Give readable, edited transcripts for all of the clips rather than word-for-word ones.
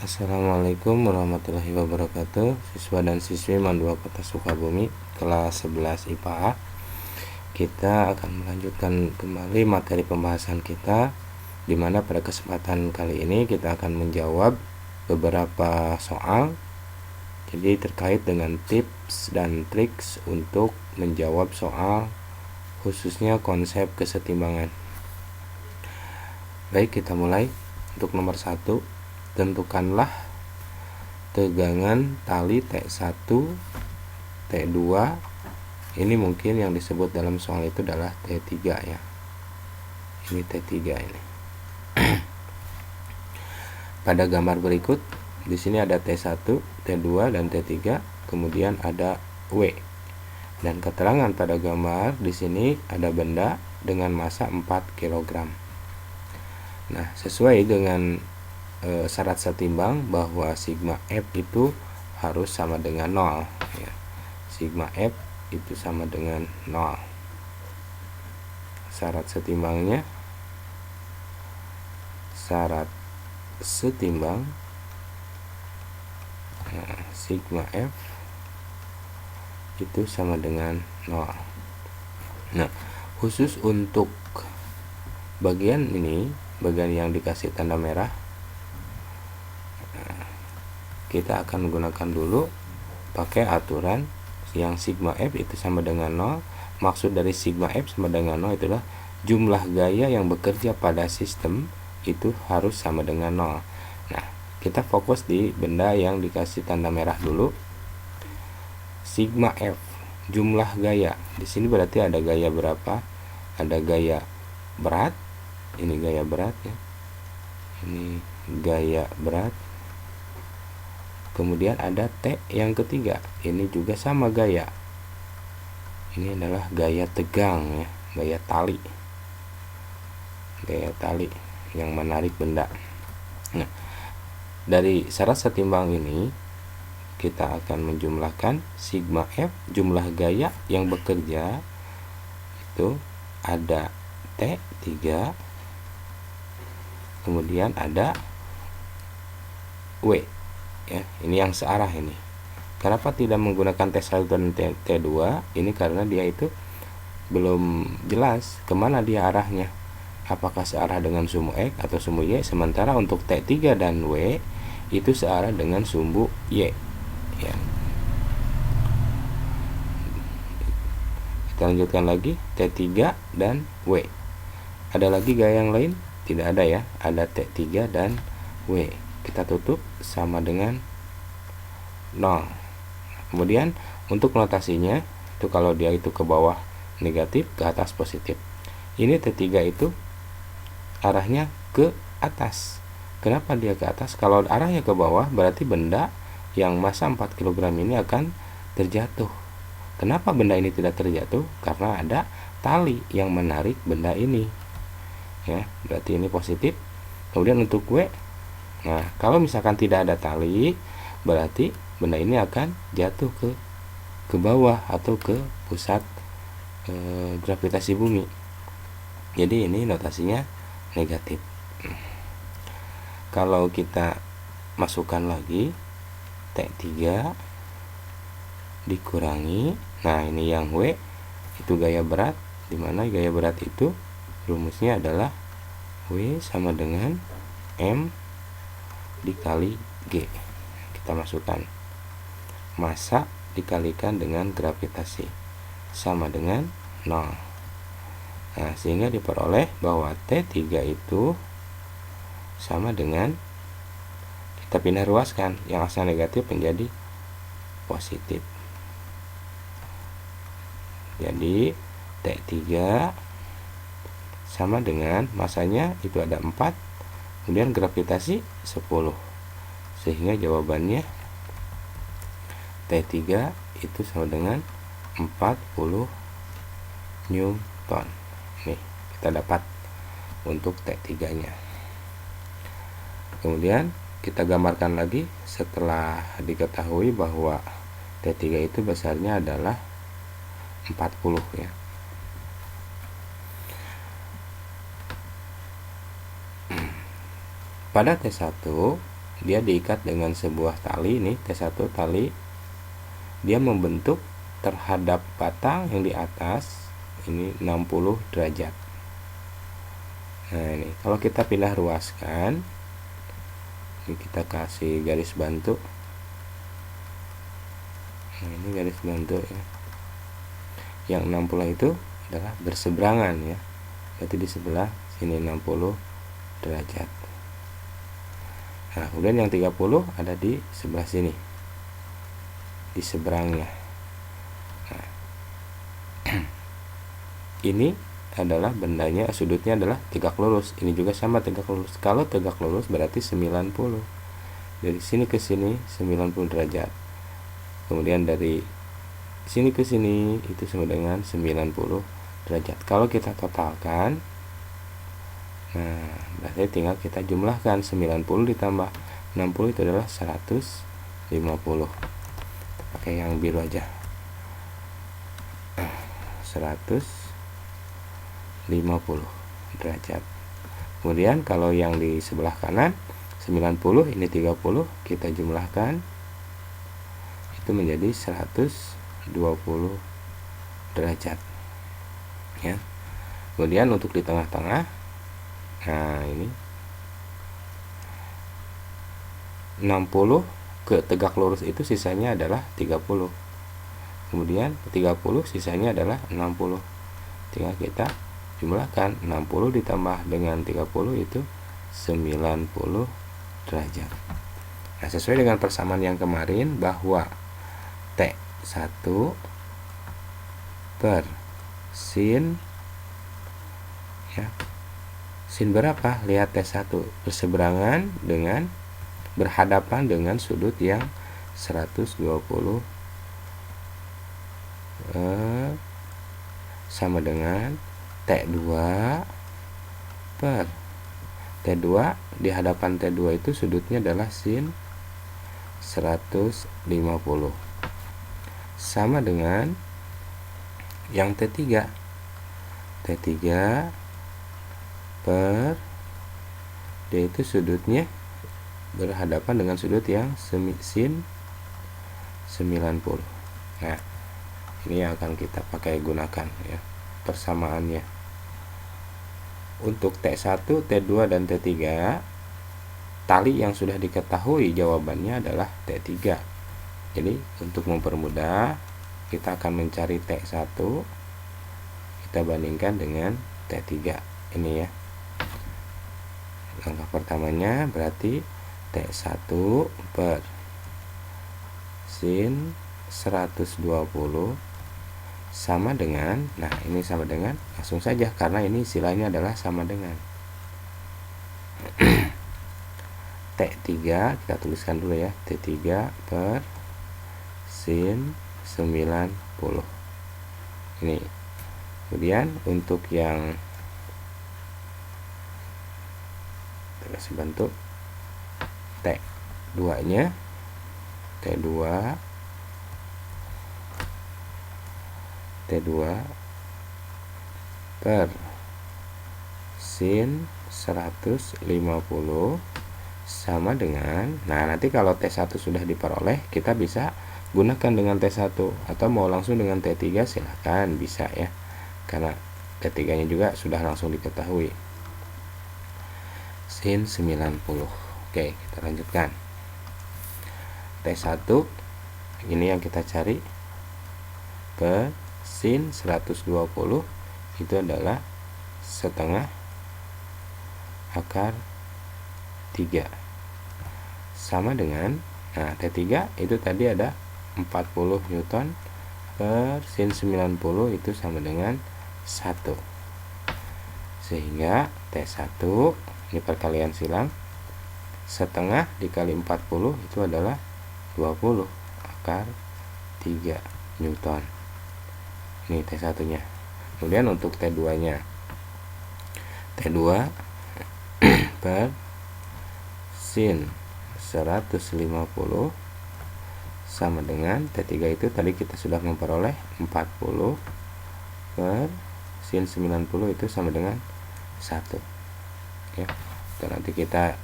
Assalamualaikum warahmatullahi wabarakatuh. Siswa dan siswi MAN 2 Kota Sukabumi kelas 11 IPA. Kita akan melanjutkan kembali materi pembahasan kita, di mana pada kesempatan kali ini kita akan menjawab beberapa soal. Jadi terkait dengan tips dan triks untuk menjawab soal, khususnya konsep kesetimbangan. Baik, kita mulai. Untuk nomor 1, tentukanlah tegangan tali T1, T2. Ini mungkin yang disebut dalam soal itu adalah T3 ya. Ini T3 ini. Pada gambar berikut, di sini ada T1, T2 dan T3, kemudian ada W. Dan keterangan pada gambar di sini ada benda dengan massa 4 kg. Nah, sesuai dengan syarat setimbang bahwa sigma F itu harus sama dengan 0 ya. Sigma F itu sama dengan 0. Syarat setimbang sigma F itu sama dengan 0. Nah, khusus untuk bagian ini, bagian yang dikasih tanda merah, kita akan menggunakan dulu pakai aturan yang sigma F itu sama dengan 0. Maksud dari sigma F sama dengan 0 itulah jumlah gaya yang bekerja pada sistem itu harus sama dengan 0. Nah, kita fokus di benda yang dikasih tanda merah dulu. Sigma F, jumlah gaya. Di sini berarti ada gaya berapa? Ada gaya berat. Ini gaya berat ya. Ini gaya berat. Kemudian ada T yang ketiga, ini juga sama gaya. Ini adalah gaya tegang ya, gaya tali. Gaya tali yang menarik benda. Nah, dari syarat setimbang ini kita akan menjumlahkan sigma F, jumlah gaya yang bekerja itu ada T3, kemudian ada W. Ya, ini yang searah ini. Kenapa tidak menggunakan T1 dan T2? Ini karena dia itu belum jelas kemana dia arahnya. Apakah searah dengan sumbu X atau sumbu Y? Sementara untuk T3 dan W itu searah dengan sumbu Y. Ya. Kita lanjutkan lagi, T3 dan W. Ada lagi gaya yang lain? Tidak ada ya. Ada T3 dan W. Kita tutup sama dengan 0. Kemudian untuk notasinya itu kalau dia itu ke bawah negatif, ke atas positif. Ini T3 itu arahnya ke atas. Kenapa dia ke atas? Kalau arahnya ke bawah berarti benda yang massa 4 kg ini akan terjatuh. Kenapa benda ini tidak terjatuh? Karena ada tali yang menarik benda ini. Ya, berarti ini positif. Kemudian untuk W, nah, kalau misalkan tidak ada tali, berarti benda ini akan jatuh ke bawah atau ke pusat gravitasi bumi. Jadi ini notasinya negatif. Kalau kita masukkan lagi T3 dikurangi, nah ini yang W itu gaya berat, dimana gaya berat itu rumusnya adalah W sama dengan M dikali G. Kita masukkan massa dikalikan dengan gravitasi sama dengan 0. Nah, sehingga diperoleh bahwa T3 itu sama dengan, kita pindah ruaskan, yang asal negatif menjadi positif. Jadi T3 sama dengan massanya itu ada 4, kemudian gravitasi 10. Sehingga jawabannya T3 itu sama dengan 40 Newton. Nih, kita dapat untuk T3-nya. Kemudian kita gambarkan lagi setelah diketahui bahwa T3 itu besarnya adalah 40 ya. Pada T1 dia diikat dengan sebuah tali. Ini T1 tali, dia membentuk terhadap batang yang di atas ini 60 derajat. Nah, ini kalau kita pindah ruaskan, ini kita kasih garis bantu. Nah, ini garis bantu ya. Yang 60 itu adalah berseberangan ya. Berarti di sebelah sini 60 derajat. Nah, kemudian yang 30 ada di sebelah sini, di seberangnya. Nah, ini adalah bendanya, sudutnya adalah tegak lurus. Ini juga sama tegak lurus. Kalau tegak lurus berarti 90. Dari sini ke sini 90 derajat. Kemudian dari sini ke sini itu sama dengan 90 derajat. Kalau kita totalkan, nah berarti tinggal kita jumlahkan 90 ditambah 60 itu adalah 150. Pakai yang biru aja. 150 derajat. Kemudian kalau yang di sebelah kanan 90, ini 30, kita jumlahkan itu menjadi 120 derajat ya. Kemudian untuk di tengah-tengah, nah ini 60 ke tegak lurus itu sisanya adalah 30. Kemudian 30 sisanya adalah 60. Tinggal kita jumlahkan 60 ditambah dengan 30 itu 90 derajat. Nah, sesuai dengan persamaan yang kemarin bahwa T1 per sin ya. Sin berapa? Lihat T1 berseberangan dengan berhadapan dengan sudut yang 120 sama dengan T2 per T2. Di hadapan T2 itu sudutnya adalah sin 150 sama dengan yang T3 per D itu sudutnya berhadapan dengan sudut yang sin 90. Nah, ini yang akan kita pakai gunakan ya persamaannya. Untuk T1, T2 dan T3, tali yang sudah diketahui jawabannya adalah T3. Jadi untuk mempermudah, kita akan mencari T1, kita bandingkan dengan T3 ini ya. Langkah pertamanya berarti T1 per sin 120 sama dengan, nah ini sama dengan, langsung saja karena ini istilahnya adalah sama dengan T3, kita tuliskan dulu ya, T3 per sin 90 ini. Kemudian untuk yang kita kasih bentuk T2 nya, T2 per sin 150 sama dengan, nah nanti kalau T1 sudah diperoleh kita bisa gunakan dengan T1 atau mau langsung dengan T3 silahkan, bisa ya, karena T3 nya juga sudah langsung diketahui sin 90. Oke, kita lanjutkan. T1 ini yang kita cari per sin 120 itu adalah setengah akar 3 sama dengan, nah T3 itu tadi ada 40 Newton per sin 90 itu sama dengan 1, sehingga T1 ini perkalian silang, setengah dikali 40 itu adalah 20 akar 3 Newton. Ini T1 nya. Kemudian untuk T2 nya, T2 per sin 150 sama dengan T3 itu tadi kita sudah memperoleh 40 per sin 90 itu sama dengan 1 ya. Dan nanti kita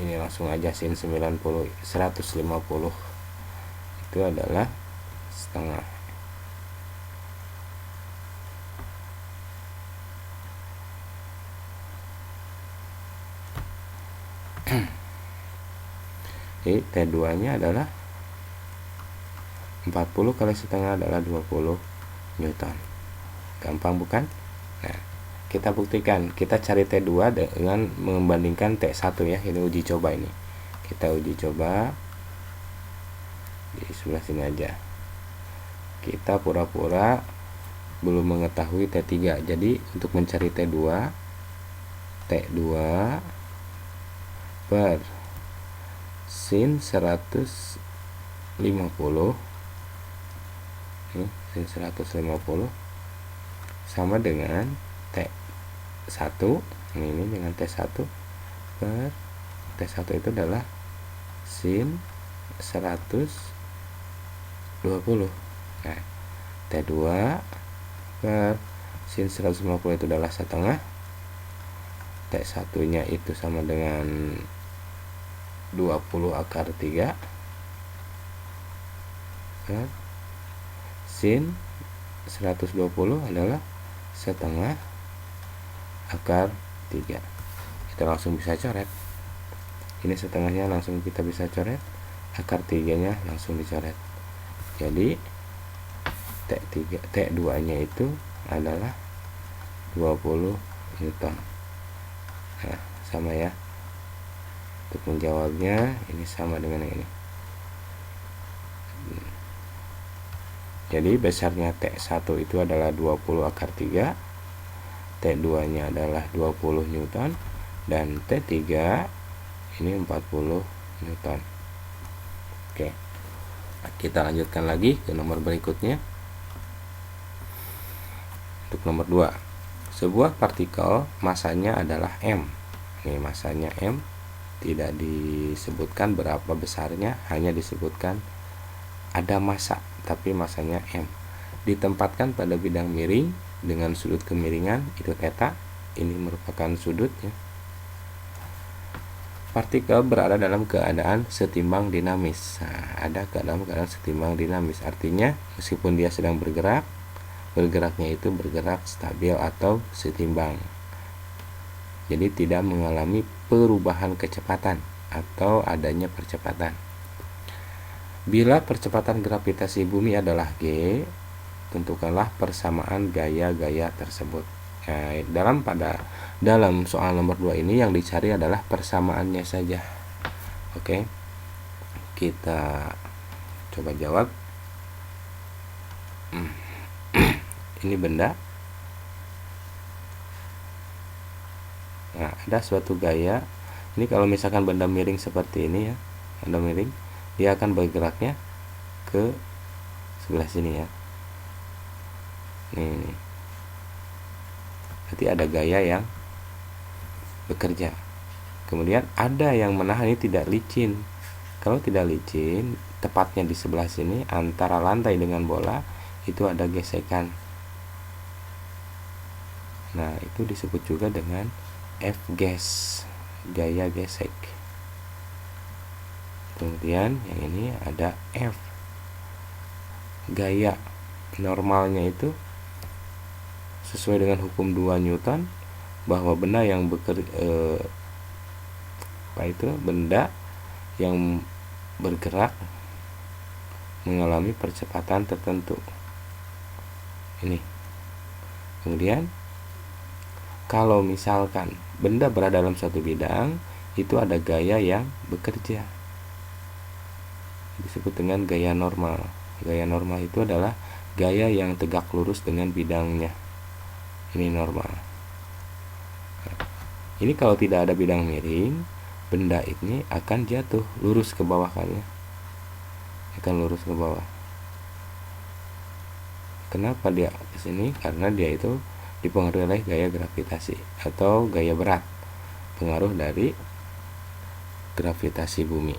ini langsung aja sin 90 150 itu adalah setengah. Jadi T2 nya adalah 40 kali setengah adalah 20 Newton. Gampang bukan? Nah, kita buktikan, kita cari T2 dengan membandingkan T1 ya. Ini uji coba ini. Kita uji coba di sebelah sini aja. Kita pura-pura belum mengetahui T3. Jadi untuk mencari T2 per sin 150 sin 150 sama dengan T1 ini dengan T1 per T1 itu adalah sin 120. Nah, T2 per sin 150 itu adalah setengah. T1 nya itu sama dengan 20 akar 3 per sin 120 adalah setengah akar 3. Kita langsung bisa coret. Ini setengahnya langsung kita bisa coret, akar 3 nya langsung dicoret. Jadi T2 nya itu adalah 20 Newton. Nah, sama ya. Untuk menjawabnya ini sama dengan yang ini. Jadi besarnya T1 itu adalah 20 akar 3, T2 nya adalah 20 Newton, dan T3 ini 40 Newton. Oke, kita lanjutkan lagi ke nomor berikutnya. Untuk nomor 2, sebuah partikel masanya adalah M. Ini masanya M, tidak disebutkan berapa besarnya, hanya disebutkan ada massa, tapi masanya M. Ditempatkan pada bidang miring dengan sudut kemiringan itu theta. Ini merupakan sudutnya. Partikel berada dalam keadaan setimbang dinamis. Nah, ada dalam keadaan setimbang dinamis, artinya meskipun dia sedang bergerak, bergeraknya itu bergerak stabil atau setimbang. Jadi tidak mengalami perubahan kecepatan atau adanya percepatan. Bila percepatan gravitasi bumi adalah G, tentukanlah persamaan gaya-gaya tersebut. Nah, dalam soal nomor 2 ini yang dicari adalah persamaannya saja. Oke. Kita coba jawab. Ini benda. Nah, ada suatu gaya. Ini kalau misalkan benda miring seperti ini ya, benda miring, dia akan bergeraknya ke sebelah sini ya. Nih. Berarti ada gaya yang bekerja. Kemudian ada yang menahan, ini tidak licin. Kalau tidak licin, tepatnya di sebelah sini antara lantai dengan bola itu ada gesekan. Nah, itu disebut juga dengan F-gas, gaya gesek. Kemudian yang ini ada F, gaya normalnya itu sesuai dengan hukum 2 Newton, bahwa benda yang benda yang bergerak mengalami percepatan tertentu. Ini. Kemudian kalau misalkan benda berada dalam suatu bidang, itu ada gaya yang bekerja, disebut dengan gaya normal. Gaya normal itu adalah gaya yang tegak lurus dengan bidangnya. Ini normal. Ini kalau tidak ada bidang miring, benda ini akan jatuh lurus ke bawah kan ya. Akan lurus ke bawah. Kenapa dia ke sini? Karena dia itu dipengaruhi oleh gaya gravitasi atau gaya berat, pengaruh dari gravitasi bumi.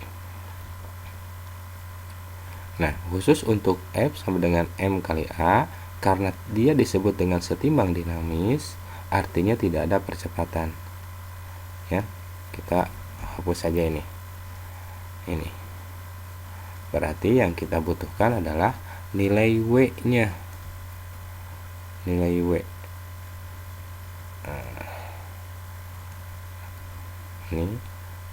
Nah, khusus untuk F sama dengan M kali A, karena dia disebut dengan setimbang dinamis, artinya tidak ada percepatan. Ya, kita hapus saja ini. Berarti yang kita butuhkan adalah nilai W nya, nilai W. Ini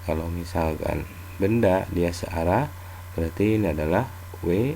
kalau misalkan benda dia searah, berarti ini adalah W